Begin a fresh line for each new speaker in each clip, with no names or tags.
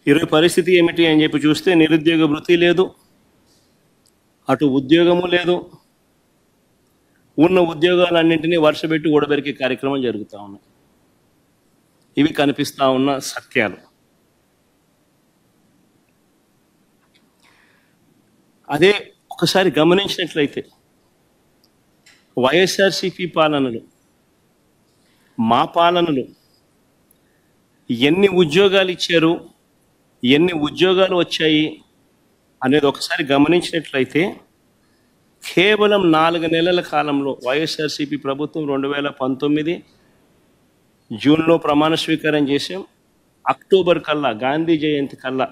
ఈరోజు పరిస్థితి ఏమిటి అని చెప్పి చూస్తే నిరుద్యోగ వృత్తి లేదు, అటు ఉద్యోగము లేదు. ఉన్న ఉద్యోగాలన్నింటినీ వర్షపెట్టి ఊడబెరికే కార్యక్రమాలు జరుగుతూ ఉన్నాయి. ఇవి కనిపిస్తూ ఉన్న సత్యాలు. అదే ఒకసారి గమనించినట్లయితే వైఎస్ఆర్సీపీ పాలనలు, మా పాలనలు ఎన్ని ఉద్యోగాలు ఇచ్చారు, ఎన్ని ఉద్యోగాలు వచ్చాయి అనేది ఒకసారి గమనించినట్లయితే కేవలం 4 నెలల కాలంలో వైఎస్ఆర్సీపీ ప్రభుత్వం 2019 జూన్లో ప్రమాణ స్వీకారం చేసాం. అక్టోబర్ కల్లా, గాంధీ జయంతి కల్లా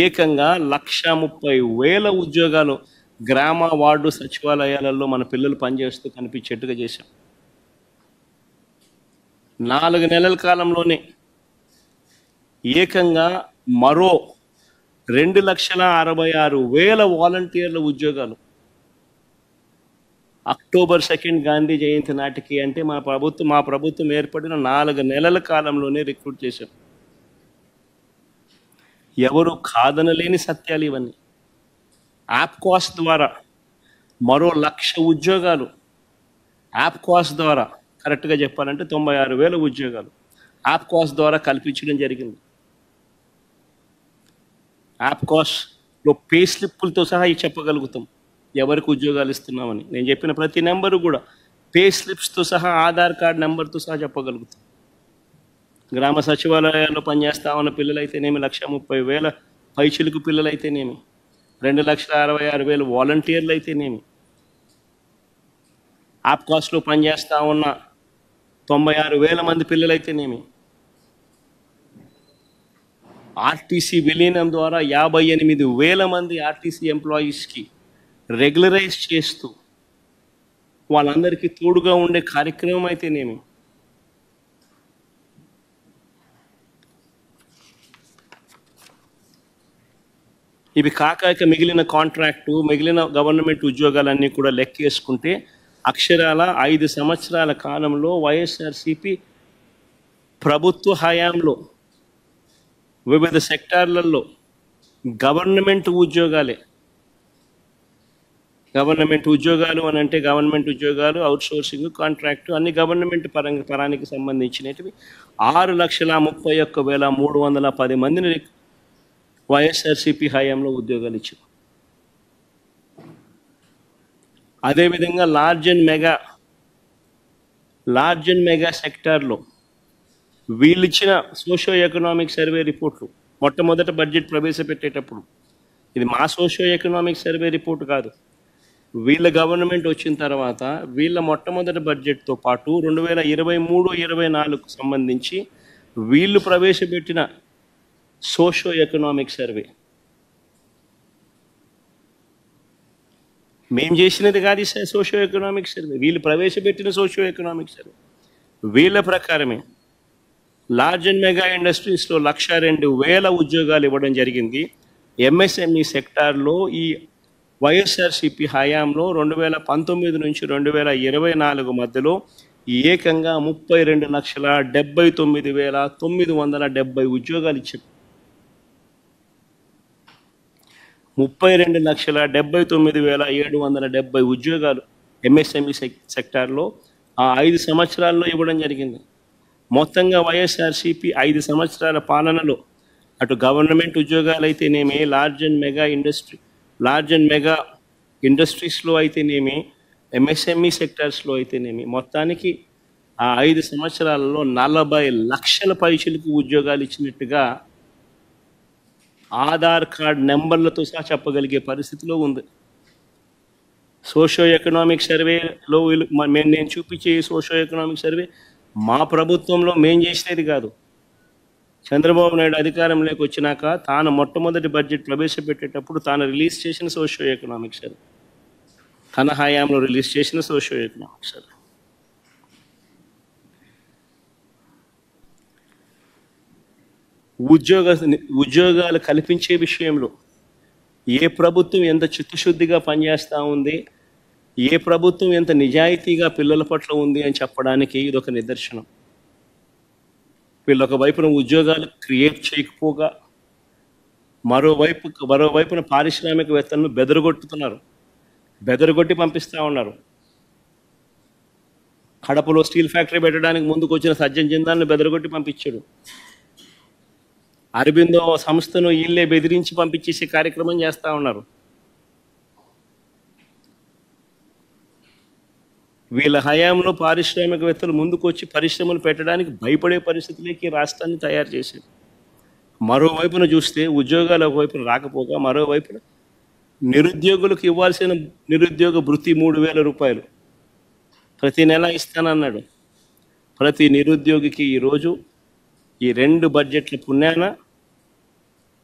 ఏకంగా 130,000 ఉద్యోగాలు గ్రామ వార్డు సచివాలయాలలో మన పిల్లలు పనిచేస్తూ కనిపించేట్టుగా చేశాం. 4 నెలల కాలంలోనే ఏకంగా మరో 2,66,000 వాలంటీర్ల ఉద్యోగాలు అక్టోబర్ 2 గాంధీ జయంతి నాటికి, అంటే మా ప్రభుత్వం ఏర్పడిన 4 నెలల కాలంలోనే రిక్రూట్ చేశాం. ఎవరు కాదనలేని సత్యాలు ఇవన్నీ. యాప్కాస్ ద్వారా మరో 1,00,000 ఉద్యోగాలు, యాప్కాస్ ద్వారా కరెక్ట్గా చెప్పాలంటే 96,000 ఉద్యోగాలు యాప్కాస్ ద్వారా కల్పించడం జరిగింది. యాప్కాస్లో పే స్లిప్పులతో సహా చెప్పగలుగుతాం ఎవరికి ఉద్యోగాలు ఇస్తున్నామని. నేను చెప్పిన ప్రతి నెంబరు కూడా పే స్లిప్స్తో సహా, ఆధార్ కార్డ్ నెంబర్తో సహా చెప్పగలుగుతాం. గ్రామ సచివాలయాల్లో పనిచేస్తా ఉన్న పిల్లలైతేనేమి, 130,000 పైచిలుకు పిల్లలైతేనేమి, 2,66,000 వాలంటీర్లు అయితేనేమి, యాప్కాస్లో పనిచేస్తూ ఉన్న 96,000 మంది పిల్లలైతేనేమి, ఆర్టీసీ విలీనం ద్వారా 58,000 మంది ఆర్టీసీ ఎంప్లాయీస్కి రెగ్యులరైజ్ చేస్తూ వాళ్ళందరికీ తోడుగా ఉండే కార్యక్రమం అయితేనేమి, ఇవి కాక మిగిలిన కాంట్రాక్టు, మిగిలిన గవర్నమెంట్ ఉద్యోగాలన్నీ కూడా లెక్కేసుకుంటే అక్షరాల 5 సంవత్సరాల కాలంలో వైఎస్ఆర్సీపీ ప్రభుత్వ హయాంలో వివిధ సెక్టార్లలో గవర్నమెంట్ ఉద్యోగాలు అని అంటే గవర్నమెంట్ ఉద్యోగాలు, అవుట్సోర్సింగ్, కాంట్రాక్టు అన్ని గవర్నమెంట్ పరానికి సంబంధించినవి 6,31,310 మందిని వైఎస్ఆర్సీపీ హయాంలో ఉద్యోగాలు ఇచ్చారు. అదేవిధంగా లార్జ్ అండ్ మెగా సెక్టార్లో వీళ్ళు ఇచ్చిన సోషో ఎకనామిక్ సర్వే రిపోర్ట్లు మొట్టమొదట బడ్జెట్ ప్రవేశపెట్టేటప్పుడు, ఇది మా సోషో ఎకనామిక్ సర్వే రిపోర్ట్ కాదు, వీళ్ళ గవర్నమెంట్ వచ్చిన తర్వాత వీళ్ళ మొట్టమొదటి బడ్జెట్తో పాటు 2023-24 సంబంధించి వీళ్ళు ప్రవేశపెట్టిన సోషో ఎకనామిక్ సర్వే, మేము చేసినది కాదు సోషో ఎకనామిక్ సర్వే, వీళ్ళు ప్రవేశపెట్టిన సోషో ఎకనామిక్ సర్వే. వీళ్ళ ప్రకారమే లార్జ్ అండ్ మెగా ఇండస్ట్రీస్లో 102,000 ఉద్యోగాలు ఇవ్వడం జరిగింది. ఎంఎస్ఎంఈ సెక్టార్లో ఈ వైఎస్ఆర్సీపీ హయాంలో 2019 నుంచి 2024 మధ్యలో ఏకంగా 32,79,970 ఉద్యోగాలు ఇచ్చారు. 32,79,770 ఉద్యోగాలు ఎంఎస్ఎంఈ సెక్టార్లో ఆ 5 సంవత్సరాల్లో ఇవ్వడం జరిగింది. మొత్తంగా వైఎస్ఆర్సీపీ 5 సంవత్సరాల పాలనలో అటు గవర్నమెంట్ ఉద్యోగాలు అయితేనేమి, లార్జ్ అండ్ మెగా ఇండస్ట్రీస్లో అయితేనేమి, ఎంఎస్ఎంఈ సెక్టార్స్లో అయితేనేమి, మొత్తానికి ఆ 5 సంవత్సరాలలో 40 లక్షల పైసలకు ఉద్యోగాలు ఇచ్చినట్టుగా ఆధార్ కార్డ్ నెంబర్లతో సహా చెప్పగలిగే పరిస్థితిలో ఉంది. సోషో ఎకనామిక్ సర్వేలో నేను చూపించే సోషో ఎకనామిక్ సర్వే మా ప్రభుత్వంలో మేము చేసినది కాదు. చంద్రబాబు నాయుడు అధికారంలోకి వచ్చినాక తాను మొట్టమొదటి బడ్జెట్ ప్రవేశపెట్టేటప్పుడు తాను రిలీజ్ చేసిన సోషో ఎకనామిక్ సర్వే, తన హయాంలో రిలీజ్ చేసిన సోషో ఎకనామిక్ సర్వే. ఉద్యోగాలు కల్పించే విషయంలో ఏ ప్రభుత్వం ఎంత చిత్తశుద్ధిగా పనిచేస్తూ ఉంది, ఏ ప్రభుత్వం ఎంత నిజాయితీగా పిల్లల పట్ల ఉంది అని చెప్పడానికి ఇదొక నిదర్శనం. వీళ్ళు ఒకవైపున ఉద్యోగాలు క్రియేట్ చేయకపోగా మరోవైపున పారిశ్రామికవేత్తలను బెదరగొట్టి పంపిస్తూ ఉన్నారు. కడపలో స్టీల్ ఫ్యాక్టరీ పెట్టడానికి ముందుకు వచ్చిన సజ్జన్ జిందాల్ని బెదరగొట్టి పంపించాడు. అరబిందో సంస్థను వీళ్ళే బెదిరించి పంపించేసే కార్యక్రమం చేస్తూ ఉన్నారు. వీళ్ళ హయాంలో పారిశ్రామికవేత్తలు ముందుకు వచ్చి పరిశ్రమలు పెట్టడానికి భయపడే పరిస్థితులకి రాష్ట్రాన్ని తయారు చేశారు. మరోవైపున చూస్తే ఉద్యోగాలు ఒకవైపున రాకపోగా మరోవైపున నిరుద్యోగులకు ఇవ్వాల్సిన నిరుద్యోగ భృతి 3,000 రూపాయలు ప్రతి నెల ఇస్తానన్నాడు. ప్రతి నిరుద్యోగికి ఈరోజు ఈ 2 బడ్జెట్ల పుణ్యాన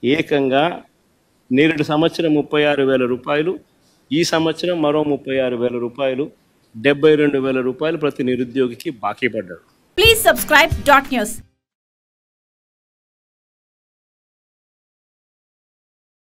ఏకంగా నేరేడు సంవత్సరం 36,000 రూపాయలు, ఈ సంవత్సరం మరో 36,000 రూపాయలు, 72,000 రూపాయలు ప్రతి నిరుద్యోగికి బాకీ పడ్డాడు.
Please subscribe .news.